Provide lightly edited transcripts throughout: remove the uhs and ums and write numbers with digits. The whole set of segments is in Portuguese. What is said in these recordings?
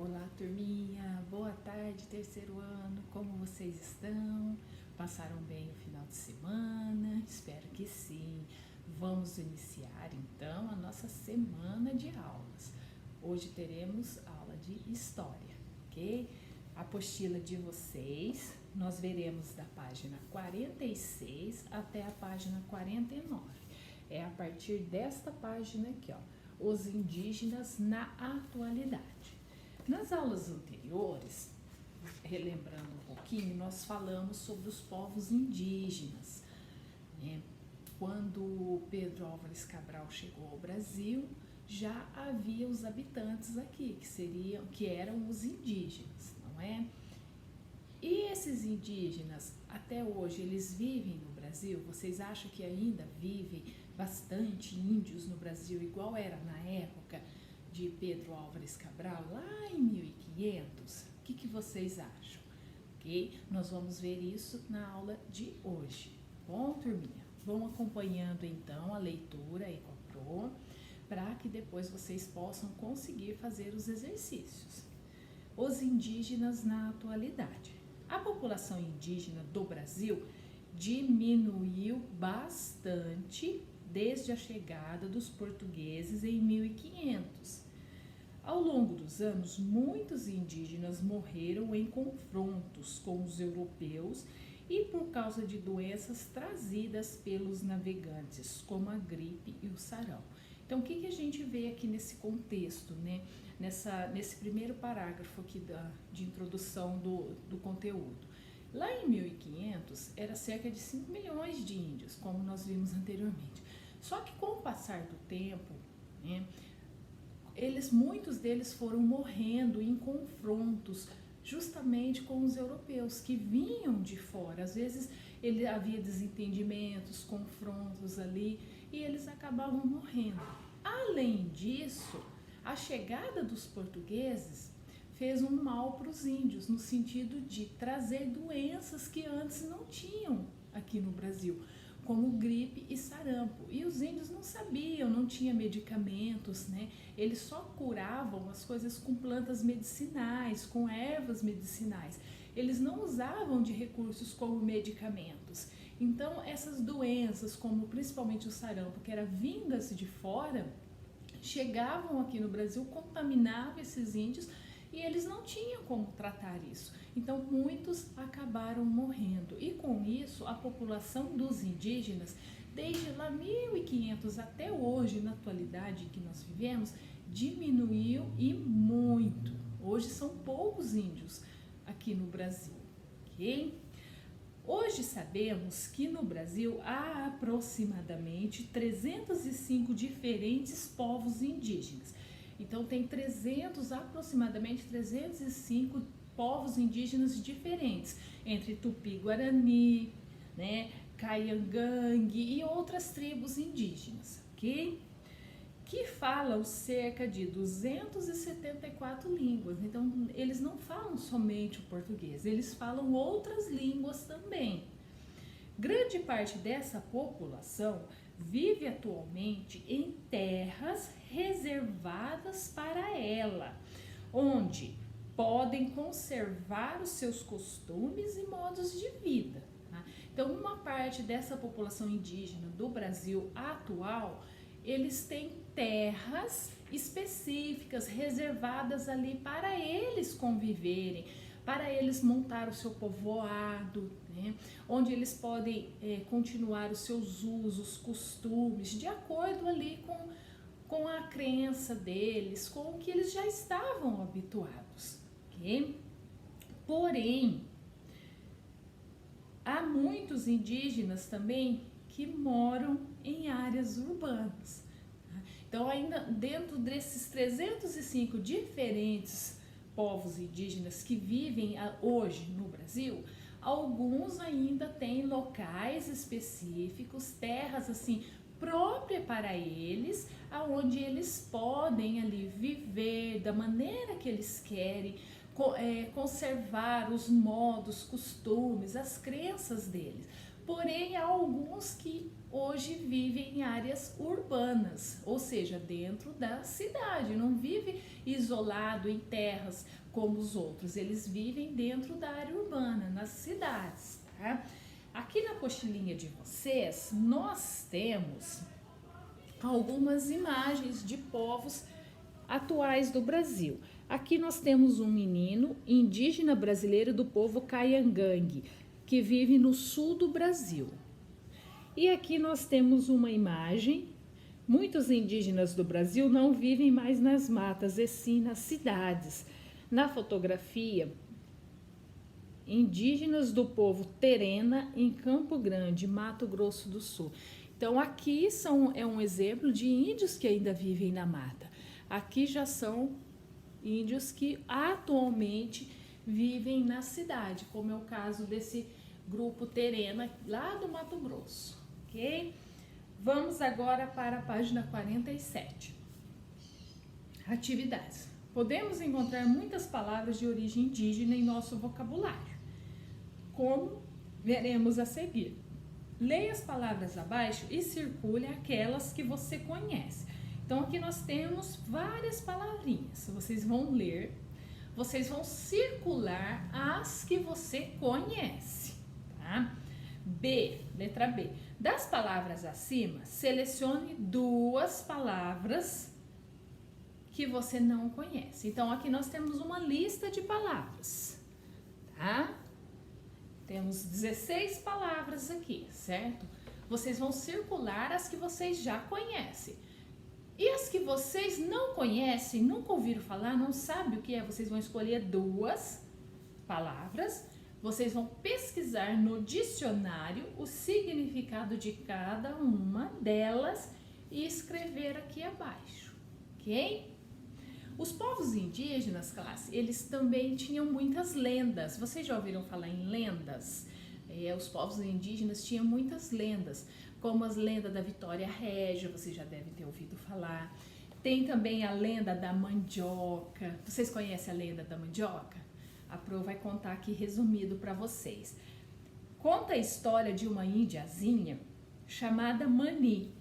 Olá, turminha, boa tarde, terceiro ano, como vocês estão? Passaram bem o final de semana? Espero que sim. Vamos iniciar então a nossa semana de aulas. Hoje teremos aula de história, ok? A apostila de vocês, nós veremos da página 46 até a página 49. É a partir desta página aqui, ó, os indígenas na atualidade. Nas aulas anteriores, relembrando um pouquinho, nós falamos sobre os povos indígenas, né? Quando Pedro Álvares Cabral chegou ao Brasil, já havia os habitantes aqui, que eram os indígenas, não é? E esses indígenas, até hoje, eles vivem no Brasil? Vocês acham que ainda vivem bastante índios no Brasil, igual era na época de Pedro Álvares Cabral, lá em 1500? O que vocês acham? Ok? Nós vamos ver isso na aula de hoje. Bom, turminha? Vão acompanhando então a leitura aí com a Pro, para que depois vocês possam conseguir fazer os exercícios. Os indígenas na atualidade. A população indígena do Brasil diminuiu bastante desde a chegada dos portugueses em 1500. Ao longo dos anos, muitos indígenas morreram em confrontos com os europeus e por causa de doenças trazidas pelos navegantes, como a gripe e o sarampo. Então, o que a gente vê aqui nesse contexto, né? Nesse primeiro parágrafo aqui de introdução do conteúdo. Lá em 1500, era cerca de 5 milhões de índios, como nós vimos anteriormente. Só que com o passar do tempo, né, muitos deles foram morrendo em confrontos justamente com os europeus que vinham de fora. Às vezes havia desentendimentos, confrontos ali e eles acabavam morrendo. Além disso, a chegada dos portugueses fez um mal para os índios, no sentido de trazer doenças que antes não tinham aqui no Brasil, como gripe e sarampo. E os índios não sabiam, não tinha medicamentos, né? Eles só curavam as coisas com plantas medicinais, com ervas medicinais. Eles não usavam de recursos como medicamentos. Então, essas doenças, como principalmente o sarampo, que era vindas de fora, chegavam aqui no Brasil, contaminavam esses índios e eles não tinham como tratar isso. Então, muitos acabaram morrendo. E com isso, a população dos indígenas, desde lá 1500 até hoje, na atualidade que nós vivemos, diminuiu e muito. Hoje são poucos índios aqui no Brasil, ok? Hoje sabemos que no Brasil há aproximadamente 305 diferentes povos indígenas. Então tem aproximadamente 305 povos indígenas diferentes, entre Tupi-Guarani, né, Caiangangue e outras tribos indígenas, ok? Que falam cerca de 274 línguas. Então, eles não falam somente o português, eles falam outras línguas também. Grande parte dessa população vive atualmente em terras reservadas para ela, onde podem conservar os seus costumes e modos de vida. Tá? Então, uma parte dessa população indígena do Brasil atual, eles têm terras específicas, reservadas ali para eles conviverem, para eles montar o seu povoado, né? Onde eles podem continuar os seus usos, costumes, de acordo ali com a crença deles, com o que eles já estavam habituados. Okay? Porém, há muitos indígenas também que moram em áreas urbanas. Então, ainda dentro desses 305 diferentes povos indígenas que vivem hoje no Brasil, alguns ainda têm locais específicos, terras assim próprias para eles, aonde eles podem ali viver da maneira que eles querem, conservar os modos, costumes, as crenças deles. Porém, há alguns que hoje vivem em áreas urbanas, ou seja, dentro da cidade, não vive isolado em terras como os outros, eles vivem dentro da área urbana, nas cidades, tá? Aqui na apostilinha de vocês, nós temos algumas imagens de povos atuais do Brasil. Aqui nós temos um menino indígena brasileiro do povo Caiangangue, que vive no sul do Brasil. E aqui nós temos uma imagem. Muitos indígenas do Brasil não vivem mais nas matas, e sim nas cidades. Na fotografia, indígenas do povo Terena, em Campo Grande, Mato Grosso do Sul. Então aqui é um exemplo de índios que ainda vivem na mata. Aqui já são índios que atualmente vivem na cidade, como é o caso desse grupo Terena lá do Mato Grosso, ok? Vamos agora para a página 47. Atividades. Podemos encontrar muitas palavras de origem indígena em nosso vocabulário, como veremos a seguir. Leia as palavras abaixo e circule aquelas que você conhece. Então, aqui nós temos várias palavrinhas. Vocês vão ler, vocês vão circular as que você conhece, tá? B, letra B. Das palavras acima, selecione 2 palavras que você não conhece. Então, aqui nós temos uma lista de palavras, tá? Temos 16 palavras aqui, certo? Vocês vão circular as que vocês já conhecem. E as que vocês não conhecem, nunca ouviram falar, não sabem o que é, vocês vão escolher 2 palavras. Vocês vão pesquisar no dicionário o significado de cada uma delas e escrever aqui abaixo, ok? Os povos indígenas, classe, eles também tinham muitas lendas. Vocês já ouviram falar em lendas? Os povos indígenas tinham muitas lendas, como as lendas da Vitória Régia, vocês já devem ter ouvido falar. Tem também a lenda da mandioca. Vocês conhecem a lenda da mandioca? A Pro vai contar aqui resumido para vocês. Conta a história de uma índiazinha chamada Mani,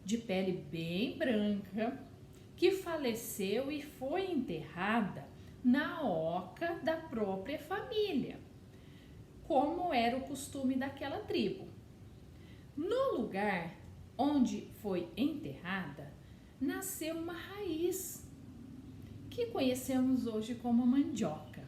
de pele bem branca, que faleceu e foi enterrada na oca da própria família, como era o costume daquela tribo. No lugar onde foi enterrada, nasceu uma raiz, que conhecemos hoje como mandioca,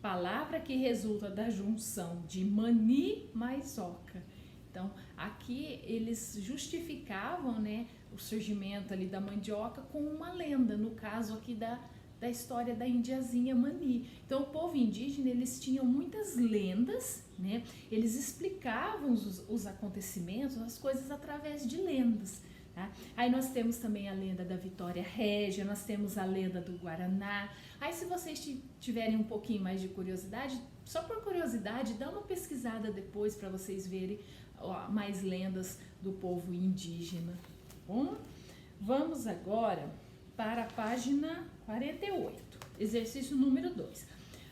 palavra que resulta da junção de mani mais oca. Então, aqui eles justificavam, né, o surgimento ali da mandioca com uma lenda, no caso aqui da história da indiazinha Mani. Então, o povo indígena, eles tinham muitas lendas, né? Eles explicavam os acontecimentos, as coisas através de lendas, tá? Aí nós temos também a lenda da Vitória Régia, nós temos a lenda do Guaraná. Aí, se vocês tiverem um pouquinho mais de curiosidade, só por curiosidade, dá uma pesquisada depois para vocês verem mais lendas do povo indígena. Bom, vamos agora para a página 48, exercício número 2.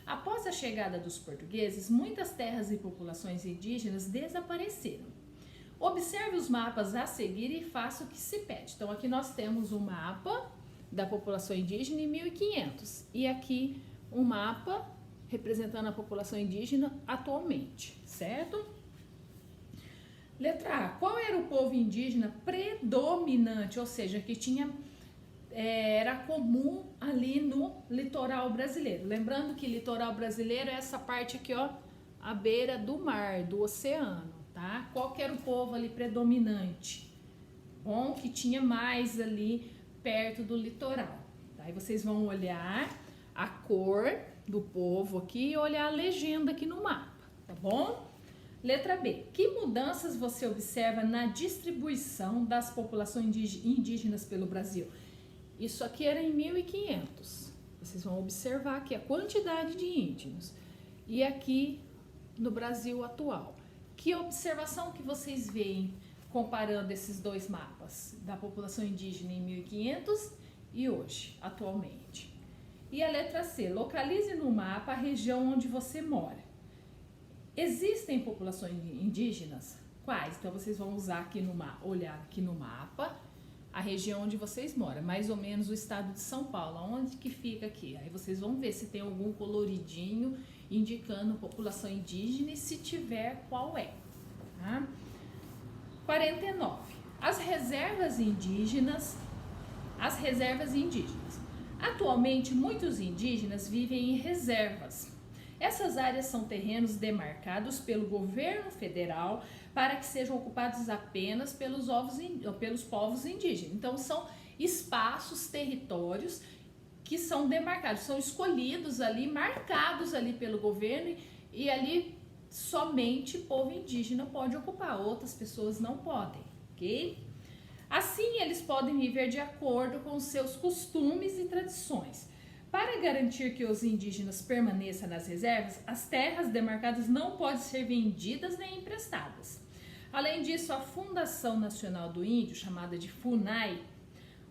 Após a chegada dos portugueses, muitas terras e populações indígenas desapareceram. Observe os mapas a seguir e faça o que se pede. Então, aqui nós temos um mapa da população indígena em 1500 e aqui um mapa representando a população indígena atualmente, certo? Letra A. Qual era o povo indígena predominante, ou seja, que era comum ali no litoral brasileiro? Lembrando que litoral brasileiro é essa parte aqui, ó, à beira do mar, do oceano, tá? Qual que era o povo ali predominante? Bom, que tinha mais ali perto do litoral. Tá? Aí vocês vão olhar a cor do povo aqui e olhar a legenda aqui no mapa, tá bom? Letra B. Que mudanças você observa na distribuição das populações indígenas pelo Brasil? Isso aqui era em 1500. Vocês vão observar aqui a quantidade de índios. E aqui no Brasil atual. Que observação que vocês veem comparando esses dois mapas da população indígena em 1500 e hoje, atualmente? E a letra C. Localize no mapa a região onde você mora. Existem populações indígenas Quais? Então vocês vão usar aqui olhar aqui no mapa a região onde vocês moram, mais ou menos o estado de São Paulo, onde que fica aqui. Aí vocês vão ver se tem algum coloridinho indicando população indígena e se tiver, qual é. Tá? 49. As reservas indígenas. Atualmente, muitos indígenas vivem em reservas. Essas áreas são terrenos demarcados pelo governo federal para que sejam ocupados apenas pelos povos indígenas. Então, são espaços, territórios que são demarcados, são escolhidos ali, marcados ali pelo governo e ali somente o povo indígena pode ocupar, outras pessoas não podem, ok? Assim, eles podem viver de acordo com seus costumes e tradições. Para garantir que os indígenas permaneçam nas reservas, as terras demarcadas não podem ser vendidas nem emprestadas. Além disso, a Fundação Nacional do Índio, chamada de FUNAI,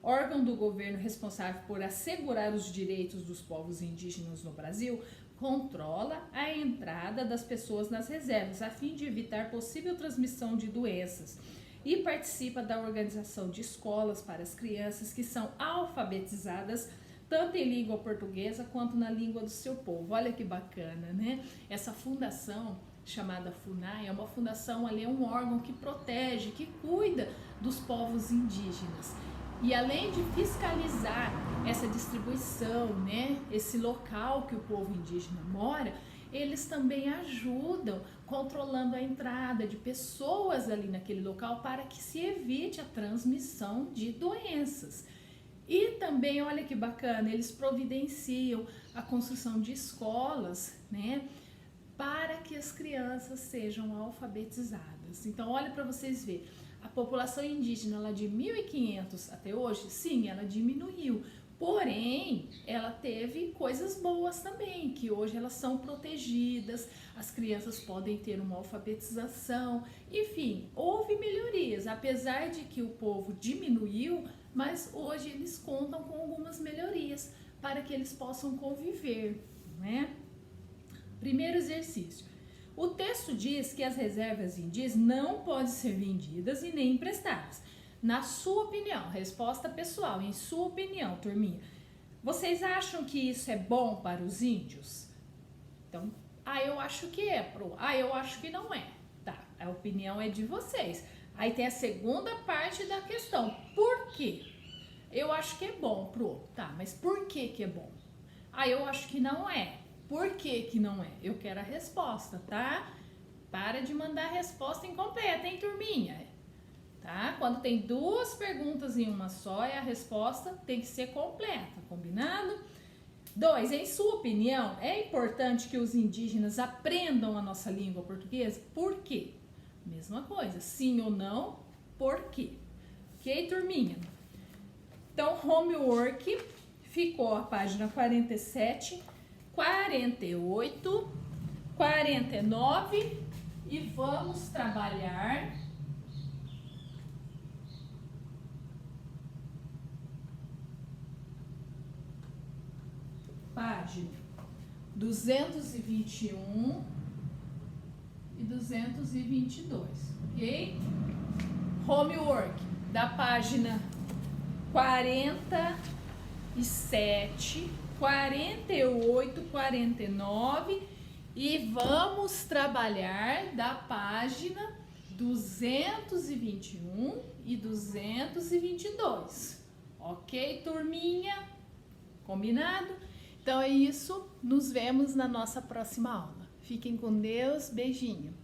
órgão do governo responsável por assegurar os direitos dos povos indígenas no Brasil, controla a entrada das pessoas nas reservas, a fim de evitar possível transmissão de doenças, e participa da organização de escolas para as crianças que são alfabetizadas tanto em língua portuguesa quanto na língua do seu povo. Olha que bacana, né? Essa fundação chamada FUNAI é uma fundação ali, é um órgão que protege, que cuida dos povos indígenas. E além de fiscalizar essa distribuição, né, esse local que o povo indígena mora, eles também ajudam controlando a entrada de pessoas ali naquele local para que se evite a transmissão de doenças. E também, olha que bacana, eles providenciam a construção de escolas, né, para que as crianças sejam alfabetizadas. Então, olha para vocês verem, a população indígena lá de 1500 até hoje, sim, ela diminuiu. Porém, ela teve coisas boas também, que hoje elas são protegidas, as crianças podem ter uma alfabetização, enfim, houve melhorias, apesar de que o povo diminuiu, mas hoje eles contam com algumas melhorias para que eles possam conviver, né? Primeiro exercício. O texto diz que as reservas indígenas não podem ser vendidas e nem emprestadas. Na sua opinião, resposta pessoal, em sua opinião, turminha, vocês acham que isso é bom para os índios? Então, eu acho que é, eu acho que não é. Tá, a opinião é de vocês. Aí tem a segunda parte da questão, por quê? Eu acho que é bom, tá, mas por que que é bom? Eu acho que não é. Por que que não é? Eu quero a resposta, tá? Para de mandar a resposta incompleta, hein, turminha? Tá? Quando tem duas perguntas em uma só, a resposta tem que ser completa, combinado? 2. Em sua opinião, é importante que os indígenas aprendam a nossa língua portuguesa? Por quê? Mesma coisa, sim ou não, por quê? Ok, turminha? Então, homework ficou a página 47, 48, 49 e vamos trabalhar página 221 e 222, ok? Homework da página 47, 48, 49 e vamos trabalhar da página 221 e 222, ok, turminha? Combinado? Então é isso, nos vemos na nossa próxima aula. Fiquem com Deus, beijinho!